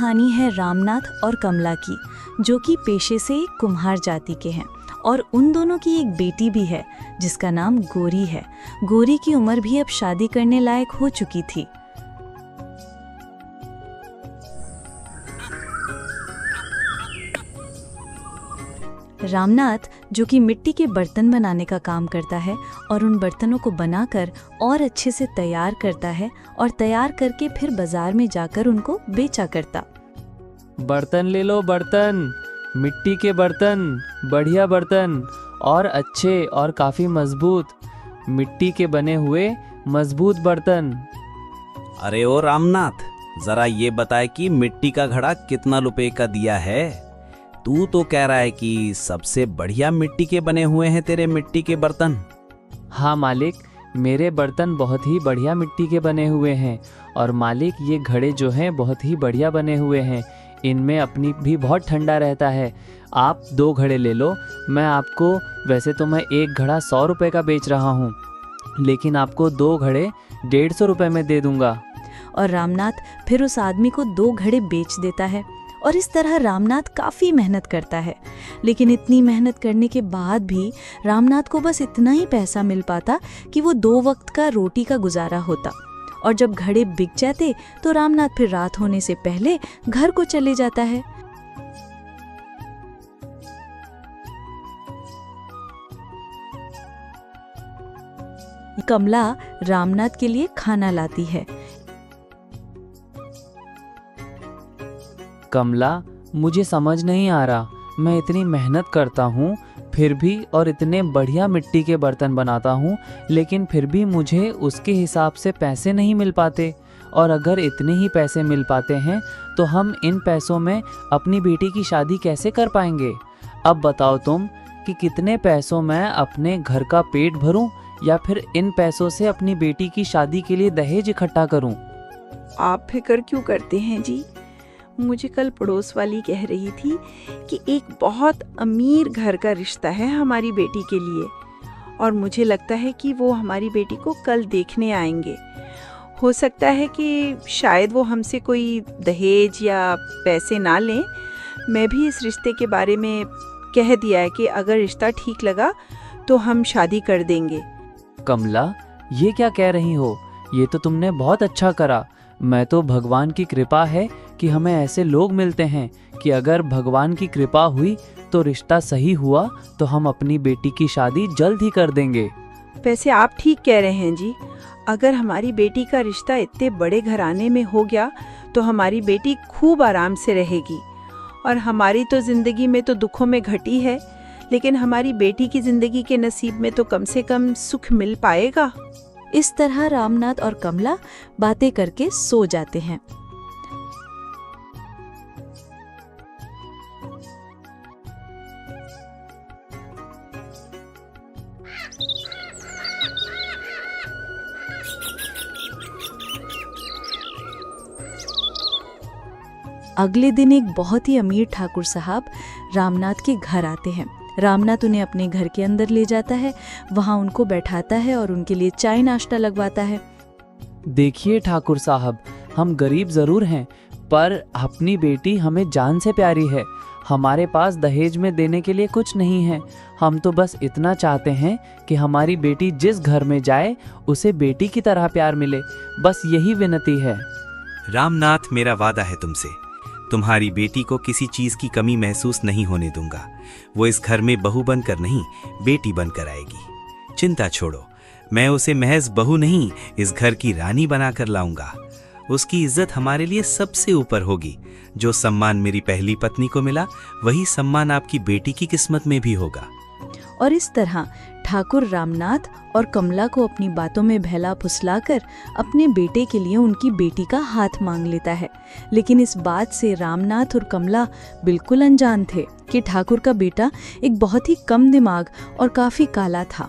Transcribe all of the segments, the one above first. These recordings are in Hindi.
कहानी है रामनाथ और कमला की, जो कि पेशे से एक कुम्हार जाति के हैं और उन दोनों की एक बेटी भी है जिसका नाम गोरी है। गोरी की उम्र भी अब शादी करने लायक हो चुकी थी। रामनाथ, जो कि मिट्टी के बर्तन बनाने का काम करता है और उन बर्तनों को बनाकर और अच्छे से तैयार करता है और तैयार करके फिर बाजार में जाकर उनको बेचा करता। बर्तन ले लो, बर्तन, मिट्टी के बर्तन, बढ़िया बर्तन और अच्छे और काफ़ी मजबूत, मिट्टी के बने हुए मजबूत बर्तन। अरे ओ रामनाथ, जरा ये बताए कि मिट्टी का घड़ा कितना रुपए का दिया है? तू तो कह रहा है कि सबसे बढ़िया मिट्टी के बने हुए हैं तेरे मिट्टी के बर्तन। हाँ मालिक, मेरे बर्तन बहुत ही बढ़िया मिट्टी के बने हुए हैं और मालिक ये घड़े जो हैं बहुत ही बढ़िया बने हुए हैं। इनमें अपनी भी बहुत ठंडा रहता है। आप 2 घड़े ले लो। मैं आपको, वैसे तो मैं एक घड़ा 100 रुपये का बेच रहा हूँ, लेकिन आपको 2 घड़े 150 रुपये में दे दूँगा। और रामनाथ फिर उस आदमी को 2 घड़े बेच देता है। और इस तरह रामनाथ काफ़ी मेहनत करता है, लेकिन इतनी मेहनत करने के बाद भी रामनाथ को बस इतना ही पैसा मिल पाता कि वो 2 वक्त का रोटी का गुजारा होता। और जब घड़े बिक जाते तो रामनाथ फिर रात होने से पहले घर को चले जाता है। कमला रामनाथ के लिए खाना लाती है। कमला, मुझे समझ नहीं आ रहा, मैं इतनी मेहनत करता हूँ फिर भी और इतने बढ़िया मिट्टी के बर्तन बनाता हूँ, लेकिन फिर भी मुझे उसके हिसाब से पैसे नहीं मिल पाते। और अगर इतने ही पैसे मिल पाते हैं तो हम इन पैसों में अपनी बेटी की शादी कैसे कर पाएंगे? अब बताओ तुम कि कितने पैसों में अपने घर का पेट भरूं या फिर इन पैसों से अपनी बेटी की शादी के लिए दहेज इकट्ठा करूं? आप फिक्र क्यों करते हैं जी? मुझे कल पड़ोस वाली कह रही थी कि एक बहुत अमीर घर का रिश्ता है हमारी बेटी के लिए, और मुझे लगता है कि वो हमारी बेटी को कल देखने आएंगे। हो सकता है कि शायद वो हमसे कोई दहेज या पैसे ना लें। मैं भी इस रिश्ते के बारे में कह दिया है कि अगर रिश्ता ठीक लगा तो हम शादी कर देंगे। कमला, ये क्या कह रही हो? ये तो तुमने बहुत अच्छा करा। मैं तो भगवान की कृपा है कि हमें ऐसे लोग मिलते हैं कि अगर भगवान की कृपा हुई तो रिश्ता सही हुआ तो हम अपनी बेटी की शादी जल्द ही कर देंगे। वैसे आप ठीक कह रहे हैं जी। अगर हमारी बेटी का रिश्ता इतने बड़े घराने में हो गया तो हमारी बेटी खूब आराम से रहेगी। और हमारी तो जिंदगी में तो दुखों में घटी है, लेकिन हमारी बेटी की जिंदगी के नसीब में तो कम से कम सुख मिल पाएगा। इस तरह रामनाथ और कमला बातें करके सो जाते हैं। अगले दिन एक बहुत ही अमीर ठाकुर साहब रामनाथ के घर आते हैं। रामनाथ उन्हें अपने घर के अंदर ले जाता है, वहाँ उनको बैठाता है और उनके लिए चाय नाश्ता लगवाता है। देखिए ठाकुर साहब, हम गरीब ज़रूर हैं पर अपनी बेटी हमें जान से प्यारी है। हमारे पास दहेज में देने के लिए कुछ नहीं है। हम तो बस इतना चाहते हैं कि हमारी बेटी जिस घर में जाए उसे बेटी की तरह प्यार मिले, बस यही विनती है। रामनाथ, मेरा वादा है तुमसे, तुम्हारी बेटी को किसी चीज की कमी महसूस नहीं होने दूंगा। वो इस घर में बहू बनकर नहीं, बेटी बनकर आएगी। चिंता छोड़ो, मैं उसे महज बहू नहीं, इस घर की रानी बनाकर लाऊंगा। उसकी इज्जत हमारे लिए सबसे ऊपर होगी। जो सम्मान मेरी पहली पत्नी को मिला, वही सम्मान आपकी बेटी की किस्मत में भी होगा। और इस तरह ठाकुर रामनाथ और कमला को अपनी बातों में बहला फुसलाकर अपने बेटे के लिए उनकी बेटी का हाथ मांग लेता है। लेकिन इस बात से रामनाथ और कमला बिल्कुल अनजान थे कि ठाकुर का बेटा एक बहुत ही कम दिमाग और काफी काला था।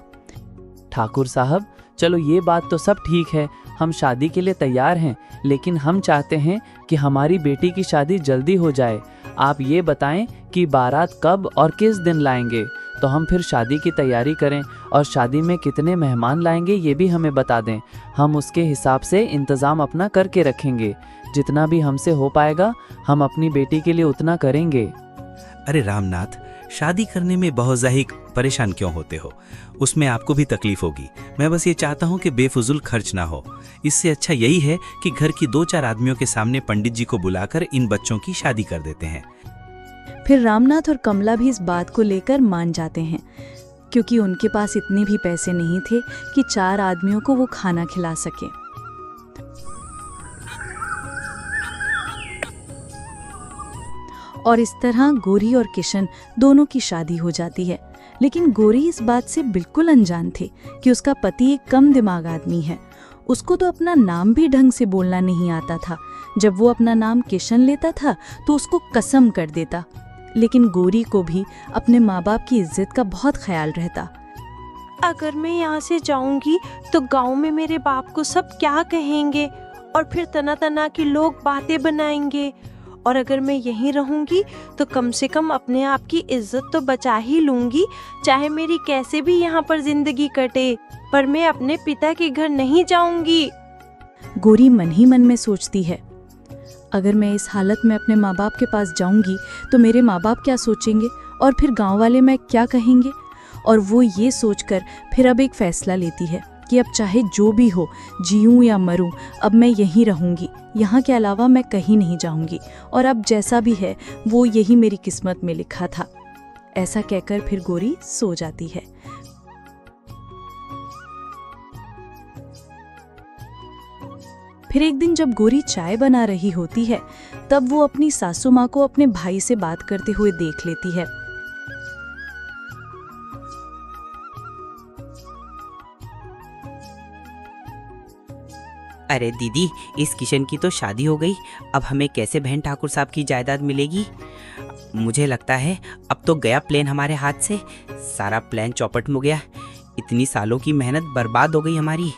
ठाकुर साहब, चलो ये बात तो सब ठीक है, हम शादी के लिए तैयार हैं, लेकिन हम चाहते हैं कि हमारी बेटी की शादी जल्दी हो जाए। आप ये बताएं कि बारात कब और किस दिन लाएंगे, तो हम फिर शादी की तैयारी करें और शादी में कितने मेहमान लाएंगे ये भी हमें बता दें। हम उसके हिसाब से इंतज़ाम अपना करके रखेंगे। जितना भी हमसे हो पाएगा हम अपनी बेटी के लिए उतना करेंगे। अरे रामनाथ, शादी करने में बहुत ज़्यादा परेशान क्यों होते हो? उसमें आपको भी तकलीफ होगी। मैं बस ये चाहता हूँ कि बेफुजुल खर्च ना हो। इससे अच्छा यही है कि घर की 2-4 आदमियों के सामने पंडित जी को बुलाकर इन बच्चों की शादी कर देते हैं। फिर रामनाथ और कमला भी इस बात को लेकर मान जाते हैं, क्योंकि उनके पास इतने भी पैसे नहीं थे कि 4 आदमियों को वो खाना खिला सके। और इस तरह गोरी और किशन दोनों की शादी हो जाती है। लेकिन गोरी इस बात से बिल्कुल अनजान थे कि उसका पति एक कम दिमाग आदमी है। उसको तो अपना नाम भी ढंग से बोलना नहीं आता था। जब वो अपना नाम किशन लेता था तो उसको कसम कर देता। लेकिन गोरी को भी अपने माँ बाप की इज्जत का बहुत ख्याल रहता। अगर मैं यहाँ से जाऊंगी तो गांव में मेरे बाप को सब क्या कहेंगे और फिर तना तना के लोग बातें बनाएंगे। और अगर मैं यहीं रहूंगी तो कम से कम अपने आप की इज्जत तो बचा ही लूंगी, चाहे मेरी कैसे भी यहाँ पर जिंदगी कटे, पर मैं अपने पिता के घर नहीं जाऊंगी। गोरी मन ही मन में सोचती है, अगर मैं इस हालत में अपने माँ बाप के पास जाऊंगी तो मेरे माँ बाप क्या सोचेंगे और फिर गांव वाले मैं क्या कहेंगे। और वो ये सोचकर फिर अब एक फैसला लेती है कि अब चाहे जो भी हो, जीऊं या मरूं, अब मैं यहीं रहूंगी। यहाँ के अलावा मैं कहीं नहीं जाऊंगी और अब जैसा भी है वो यही मेरी किस्मत में लिखा था। ऐसा कहकर फिर गोरी सो जाती है। फिर एक दिन जब गोरी चाय बना रही होती है तब वो अपनी सासू माँ को अपने भाई से बात करते हुए देख लेती है। अरे दीदी, इस किशन की तो शादी हो गई, अब हमें कैसे बहन ठाकुर साहब की जायदाद मिलेगी? मुझे लगता है अब तो गया प्लान हमारे हाथ से, सारा प्लान चौपट हो गया। इतनी सालों की मेहनत बर्बाद हो गई हमारी,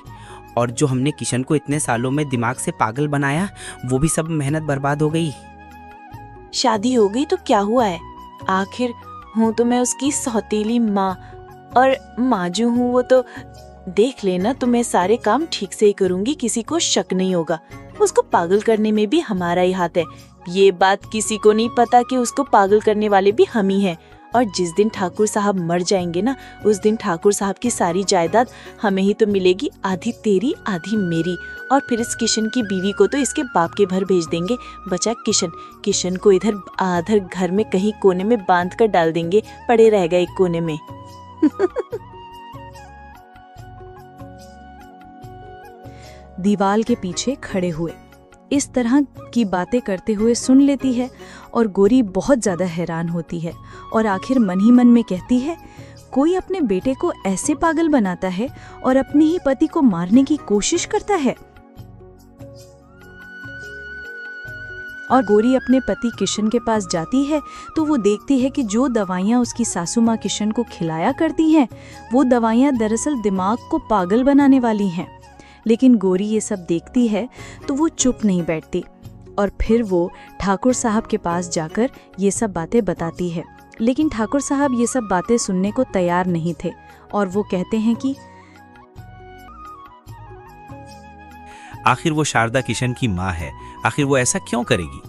और जो हमने किशन को इतने सालों में दिमाग से पागल बनाया वो भी सब मेहनत बर्बाद हो गई। शादी हो गई तो क्या हुआ है, आखिर हूँ तो मैं उसकी सौतेली माँ, और माँ जो हूँ वो तो देख लेना, तो मैं सारे काम ठीक से ही करूंगी, किसी को शक नहीं होगा। उसको पागल करने में भी हमारा ही हाथ है। ये बात किसी को नहीं पता कि उसको पागल करने वाले भी हम ही हैं। और जिस दिन ठाकुर साहब मर जाएंगे ना, उस दिन ठाकुर साहब की सारी जायदाद हमें ही तो मिलेगी, आधी तेरी आधी मेरी। और फिर इस किशन की बीवी को तो इसके बाप के घर भेज देंगे। बचा किशन, किशन को इधर आधर घर में कहीं कोने में बांध कर डाल देंगे, पड़े रहेगा एक कोने में। दीवाल के पीछे खड़े हुए इस तरह की बातें करते हुए सुन लेती है और गोरी बहुत ज्यादा हैरान होती है और आखिर मन ही मन में कहती है, कोई अपने बेटे को ऐसे पागल बनाता है और अपने ही पति को मारने की कोशिश करता है। और गोरी अपने पति किशन के पास जाती है तो वो देखती है कि जो दवाइयाँ उसकी सासू माँ किशन को खिलाया करती हैं वो दवाइयाँ दरअसल दिमाग को पागल बनाने वाली हैं। लेकिन गोरी ये सब देखती है तो वो चुप नहीं बैठती और फिर वो ठाकुर साहब के पास जाकर ये सब बातें बताती है। लेकिन ठाकुर साहब ये सब बातें सुनने को तैयार नहीं थे और वो कहते हैं कि आखिर वो शारदा किशन की माँ है, आखिर वो ऐसा क्यों करेगी?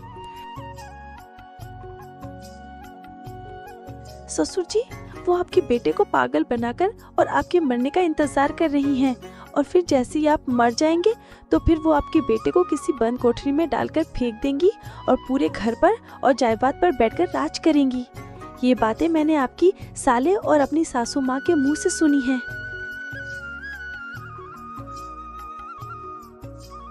ससुर जी, वो आपके बेटे को पागल बनाकर और आपके मरने का इंतजार कर रही हैं, और फिर जैसे ही आप मर जाएंगे तो फिर वो आपके बेटे को किसी बंद कोठरी में डालकर फेंक देंगी और पूरे घर पर और जायदाद पर बैठकर राज करेंगी। ये बातें मैंने आपकी साले और अपनी सासू माँ के मुंह से सुनी हैं।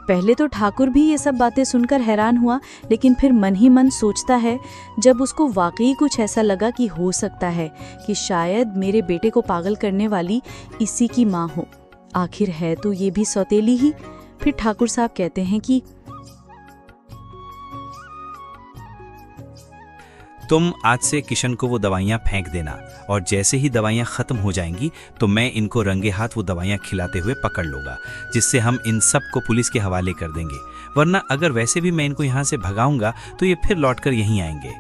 पहले तो ठाकुर भी ये सब बातें सुनकर हैरान हुआ, लेकिन फिर मन ही मन सोचता है, जब उसको वाकई कुछ ऐसा लगा कि हो सकता है कि शायद मेरे बेटे को पागल करने वाली इसी की माँ हो, आखिर है तो ये भी सौतेली ही। फिर ठाकुर साहब कहते हैं कि तुम आज से किशन को वो दवाइयाँ फेंक देना, और जैसे ही दवाइयाँ खत्म हो जाएंगी तो मैं इनको रंगे हाथ वो दवाइयाँ खिलाते हुए पकड़ लूंगा, जिससे हम इन सब को पुलिस के हवाले कर देंगे। वरना अगर वैसे भी मैं इनको यहाँ से भगाऊंगा तो ये फिर लौटकर यहीं आएंगे।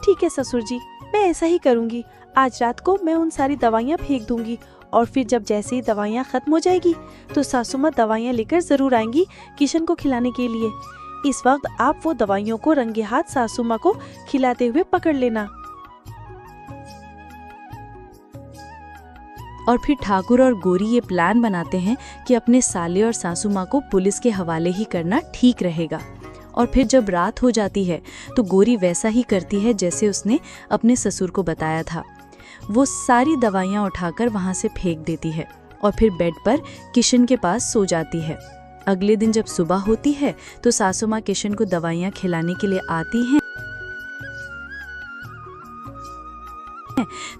ठीक है ससुर जी, मैं ऐसा ही करूँगी। आज रात को मैं उन सारी दवाइयाँ फेंक दूंगी और फिर जब जैसे ही दवाइयाँ खत्म हो जाएगी तो सासू माँ दवाइयाँ लेकर जरूर आएंगी किशन को खिलाने के लिए। इस वक्त आप वो दवाइयों को रंगे हाथ सासू माँ को खिलाते हुए पकड़ लेना। और फिर ठाकुर और गोरी ये प्लान बनाते हैं कि अपने साले और सासू माँ को पुलिस के हवाले ही करना ठीक रहेगा। और फिर जब रात हो जाती है तो गोरी वैसा ही करती है जैसे उसने अपने ससुर को बताया था। वो सारी दवाइयाँ उठाकर वहाँ से फेंक देती है और फिर बेड पर किशन के पास सो जाती है। अगले दिन जब सुबह होती है तो सासू माँ किशन को दवाइयाँ खिलाने के लिए आती हैं।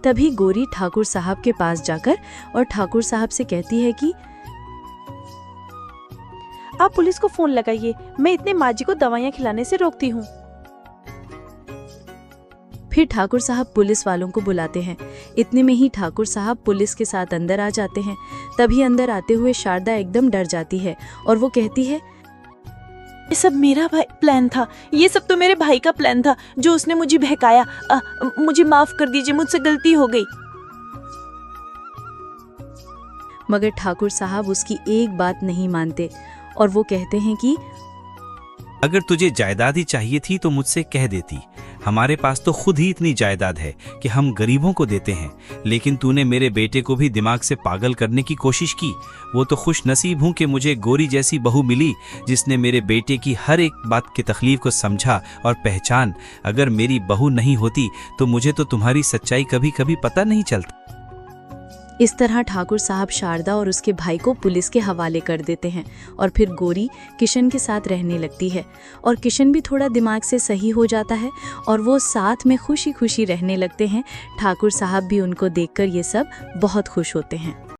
तभी गोरी ठाकुर साहब के पास जाकर और ठाकुर साहब से कहती है कि आप पुलिस को फोन लगाइए, मैं इतने माँ जी को दवाइयाँ खिलाने से रोकती हूँ। फिर ठाकुर साहब पुलिस वालों को बुलाते हैं। इतने में ही ठाकुर साहब पुलिस के साथ अंदर आ जाते हैं। तभी अंदर आते हुए शारदा एकदम डर जाती है और वो कहती है, ये सब मेरा प्लान था, ये सब तो मेरे भाई का प्लान था जो उसने मुझे बहकाया। मुझे माफ कर दीजिए, मुझसे गलती हो गई। मगर ठाकुर साहब उसकी एक बात नहीं मानते और वो कहते हैं कि अगर तुझे जायदाद ही चाहिए थी तो मुझसे कह देती। हमारे पास तो खुद ही इतनी जायदाद है कि हम गरीबों को देते हैं, लेकिन तूने मेरे बेटे को भी दिमाग से पागल करने की कोशिश की। वो तो खुश नसीब हूँ कि मुझे गोरी जैसी बहू मिली जिसने मेरे बेटे की हर एक बात की तकलीफ को समझा और पहचान। अगर मेरी बहू नहीं होती तो मुझे तो तुम्हारी सच्चाई कभी कभी पता नहीं चलता। इस तरह ठाकुर साहब शारदा और उसके भाई को पुलिस के हवाले कर देते हैं और फिर गोरी किशन के साथ रहने लगती है और किशन भी थोड़ा दिमाग से सही हो जाता है और वो साथ में खुशी खुशी रहने लगते हैं। ठाकुर साहब भी उनको देखकर ये सब बहुत खुश होते हैं।